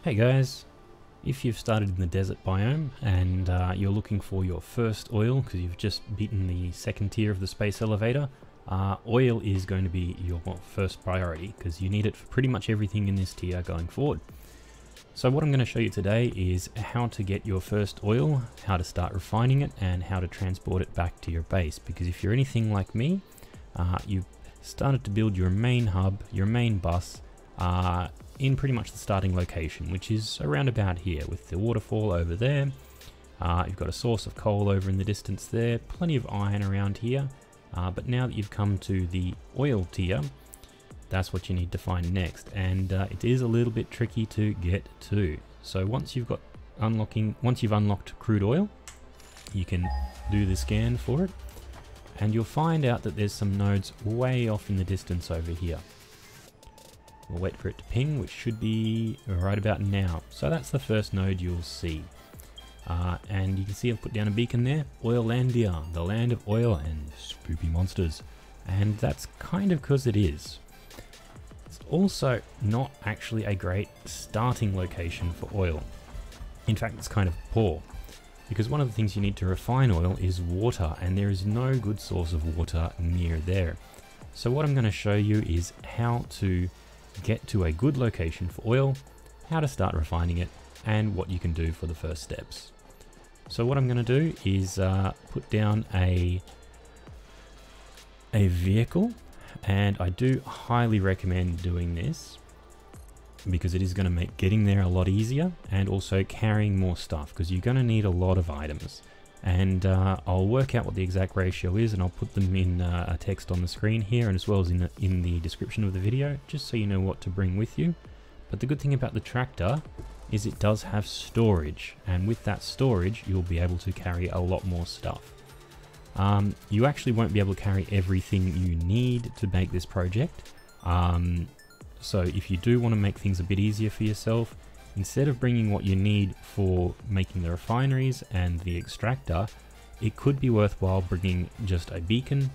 Hey guys, if you've started in the desert biome and you're looking for your first oil because you've just beaten the second tier of the space elevator, oil is going to be your first priority because you need it for pretty much everything in this tier going forward. So what I'm going to show you today is how to get your first oil, how to start refining it, and how to transport it back to your base. Because if you're anything like me, you've started to build your main hub, your main bus, in pretty much the starting location, which is around about here with the waterfall over there. You've got a source of coal over in the distance there, plenty of iron around here, but now that you've come to the oil tier, that's what you need to find next, and it is a little bit tricky to get to. So once you've unlocked crude oil, you can do the scan for it, and you'll find out that there's some nodes way off in the distance over here. We'll wait for it to ping, which should be right about now. So that's the first node you'll see. And you can see I've put down a beacon there, Oillandia, the land of oil and spoopy monsters. And that's kind of because it is. It's also not actually a great starting location for oil. In fact, it's kind of poor. Because one of the things you need to refine oil is water, and there is no good source of water near there. So what I'm going to show you is how to get to a good location for oil, how to start refining it, and what you can do for the first steps. So what I'm going to do is put down a vehicle, and I do highly recommend doing this because it is going to make getting there a lot easier and also carrying more stuff, because you're going to need a lot of items. And I'll work out what the exact ratio is, and I'll put them in a text on the screen here, and as well as in the description of the video, just so you know what to bring with you. But the good thing about the tractor is it does have storage, and with that storage you'll be able to carry a lot more stuff. You actually won't be able to carry everything you need to make this project, so if you do want to make things a bit easier for yourself, instead of bringing what you need for making the refineries and the extractor, it could be worthwhile bringing just a beacon,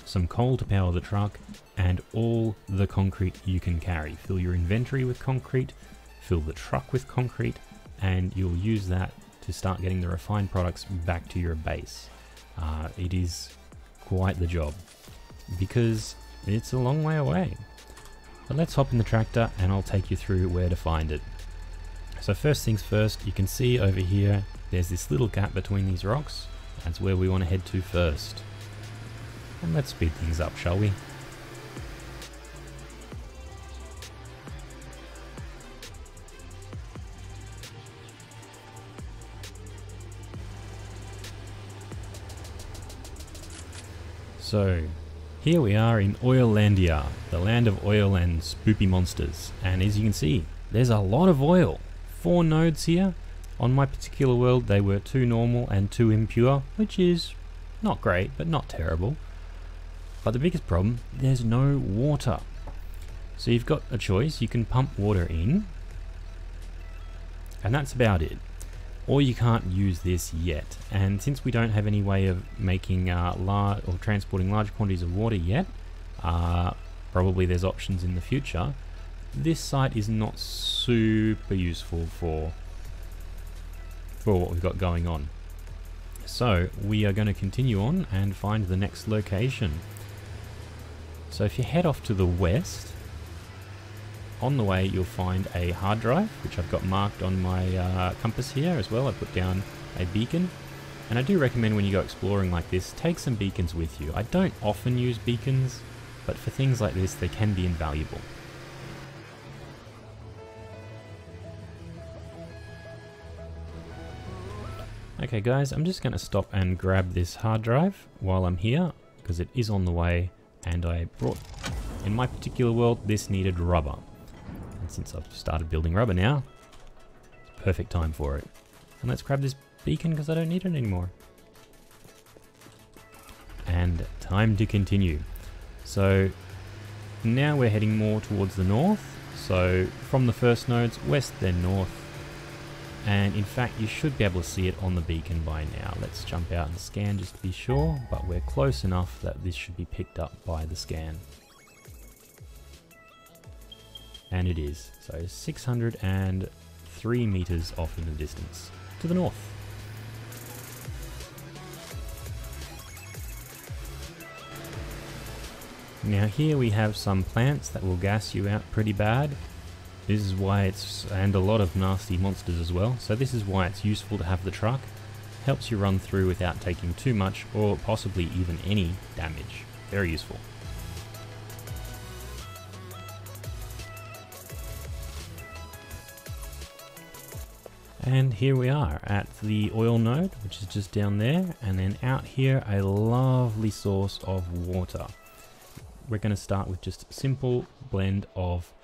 some coal to power the truck, and all the concrete you can carry. Fill your inventory with concrete, fill the truck with concrete, and you'll use that to start getting the refined products back to your base. It is quite the job, because it's a long way away. But let's hop in the tractor and I'll take you through where to find it. So first things first, you can see over here, there's this little gap between these rocks. That's where we want to head to first. And let's speed things up, shall we? So, here we are in Oillandia, the land of oil and spoopy monsters. And as you can see, there's a lot of oil. 4 nodes here. On my particular world, they were 2 normal and 2 impure, which is not great, but not terrible. But the biggest problem, there's no water. So you've got a choice. You can pump water in, and that's about it. Or you can't use this yet. And since we don't have any way of making large or transporting large quantities of water yet, probably there's options in the future. This site is not super useful for what we've got going on. So we are going to continue on and find the next location. So if you head off to the west, on the way you'll find a hard drive, which I've got marked on my compass here as well. I put down a beacon, and I do recommend when you go exploring like this, take some beacons with you. I don't often use beacons, but for things like this they can be invaluable. Okay guys, I'm just going to stop and grab this hard drive while I'm here, because it is on the way, and I brought, in my particular world, this needed rubber. And since I've started building rubber now, it's perfect time for it. And let's grab this beacon because I don't need it anymore. And time to continue. So now we're heading more towards the north. So from the first nodes, west then north. And in fact, you should be able to see it on the beacon by now. Let's jump out and scan just to be sure, but we're close enough that this should be picked up by the scan. And it is. So 603 meters off in the distance to the north. Now here we have some plants that will gas you out pretty bad. This is why and a lot of nasty monsters as well, so this is why it's useful to have the truck. Helps you run through without taking too much or possibly even any damage. Very useful. And here we are at the oil node, which is just down there, and then out here a lovely source of water. We're going to start with just a simple blend of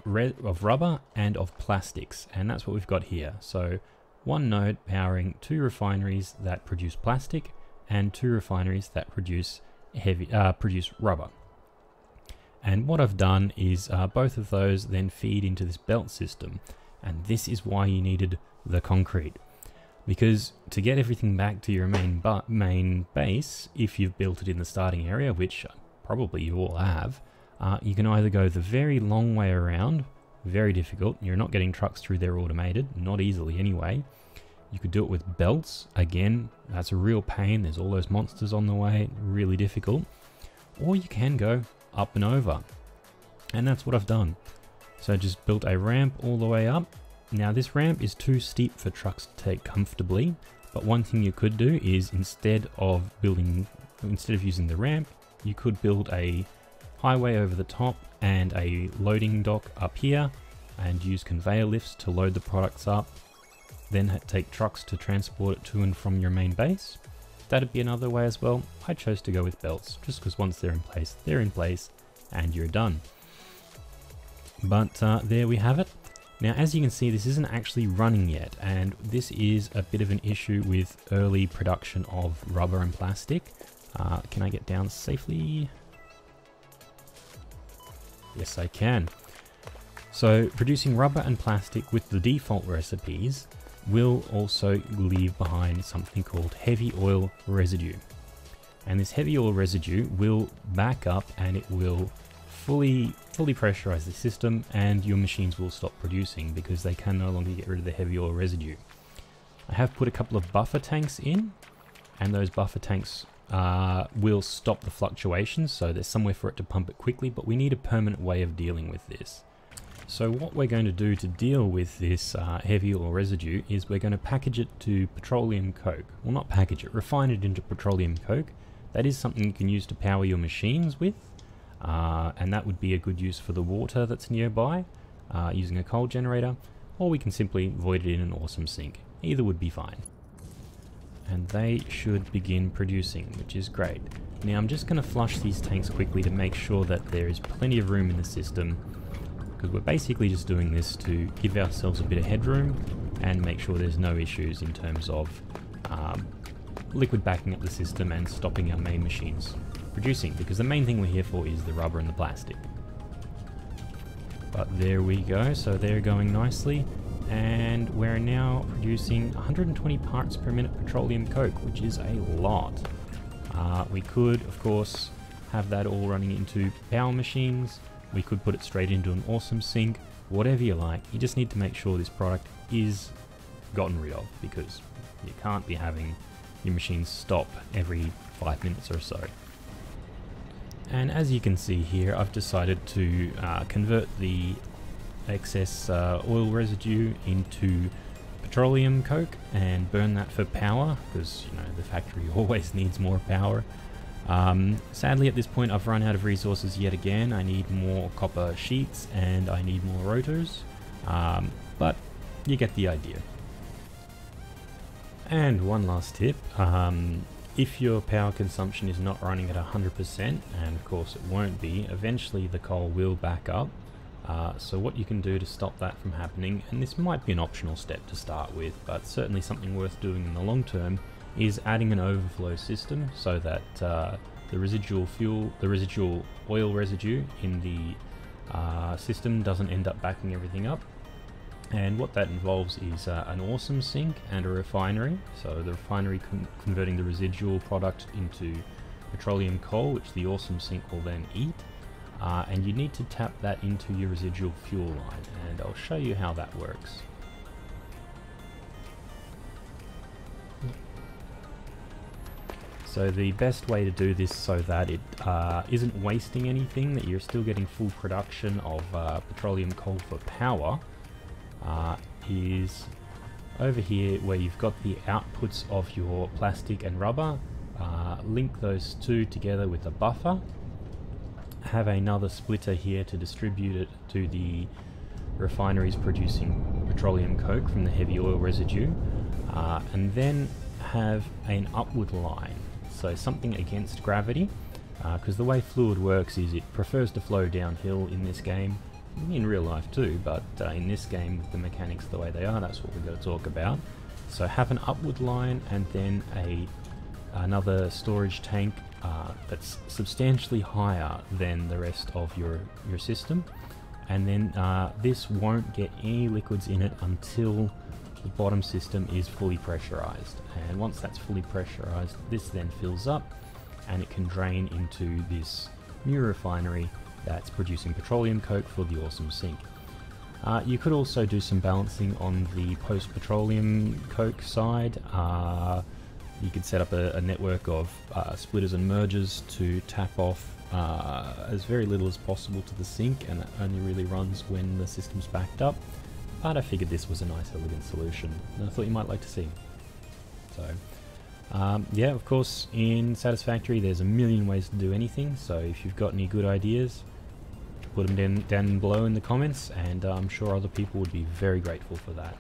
rubber and of plastics, and that's what we've got here. So one node powering 2 refineries that produce plastic and 2 refineries that produce rubber. And what I've done is both of those then feed into this belt system, and this is why you needed the concrete. Because to get everything back to your main base, if you've built it in the starting area, which probably you all have, you can either go the very long way around, very difficult, you're not getting trucks through there automated, not easily anyway. You could do it with belts, again, that's a real pain, there's all those monsters on the way, really difficult. Or you can go up and over, and that's what I've done. So I just built a ramp all the way up. Now this ramp is too steep for trucks to take comfortably, but one thing you could do is instead of using the ramp, you could build a highway over the top and a loading dock up here and use conveyor lifts to load the products up, then take trucks to transport it to and from your main base. That'd be another way as well. I chose to go with belts just because once they're in place and you're done. But there we have it. Now as you can see, this isn't actually running yet, and this is a bit of an issue with early production of rubber and plastic. Can I get down safely? Yes, I can. So producing rubber and plastic with the default recipes will also leave behind something called heavy oil residue. And this heavy oil residue will back up and it will fully pressurize the system, and your machines will stop producing because they can no longer get rid of the heavy oil residue. I have put a couple of buffer tanks in, and those buffer tanks will stop the fluctuations, so there's somewhere for it to pump it quickly, but we need a permanent way of dealing with this. So what we're going to do to deal with this heavy oil residue is we're going to package it to petroleum coke. Well, not package it, refine it into petroleum coke. That is something you can use to power your machines with. And that would be a good use for the water that's nearby, using a coal generator, or we can simply void it in an awesome sink. Either would be fine. And they should begin producing, which is great. Now I'm just going to flush these tanks quickly to make sure that there is plenty of room in the system, because we're basically just doing this to give ourselves a bit of headroom and make sure there's no issues in terms of liquid backing up the system and stopping our main machines producing, because the main thing we're here for is the rubber and the plastic. But there we go, so they're going nicely, and we're now producing 120 parts per minute petroleum coke, which is a lot. We could, of course, have that all running into power machines. We could put it straight into an awesome sink, whatever you like. You just need to make sure this product is gotten rid of, because you can't be having your machines stop every 5 minutes or so. And as you can see here, I've decided to convert the excess oil residue into petroleum coke and burn that for power, because you know the factory always needs more power. Sadly at this point I've run out of resources yet again. I need more copper sheets and I need more rotors, but you get the idea. And one last tip, if your power consumption is not running at 100%, and of course it won't be, eventually the coal will back up. So what you can do to stop that from happening, and this might be an optional step to start with, but certainly something worth doing in the long term, is adding an overflow system so that the residual oil residue in the system doesn't end up backing everything up. And what that involves is an awesome sink and a refinery. So the refinery converting the residual product into petroleum coal, which the awesome sink will then eat. and you need to tap that into your residual fuel line, and I'll show you how that works. So the best way to do this so that it isn't wasting anything, that you're still getting full production of petroleum coal for power, is over here where you've got the outputs of your plastic and rubber. Link those two together with a buffer. Have another splitter here to distribute it to the refineries producing petroleum coke from the heavy oil residue, and then have an upward line, so something against gravity, because the way fluid works is it prefers to flow downhill in this game, in real life too, but in this game with the mechanics the way they are, that's what we've got to talk about. So have an upward line and then another storage tank that's substantially higher than the rest of your system, and then this won't get any liquids in it until the bottom system is fully pressurized, and once that's fully pressurized, this then fills up and it can drain into this new refinery that's producing petroleum coke for the awesome sink. You could also do some balancing on the post-petroleum coke side. You could set up a network of splitters and mergers to tap off as very little as possible to the sink, and it only really runs when the system's backed up. But I figured this was a nice elegant solution, and I thought you might like to see. So yeah, of course in Satisfactory there's a million ways to do anything, so if you've got any good ideas, put them down below in the comments, and I'm sure other people would be very grateful for that.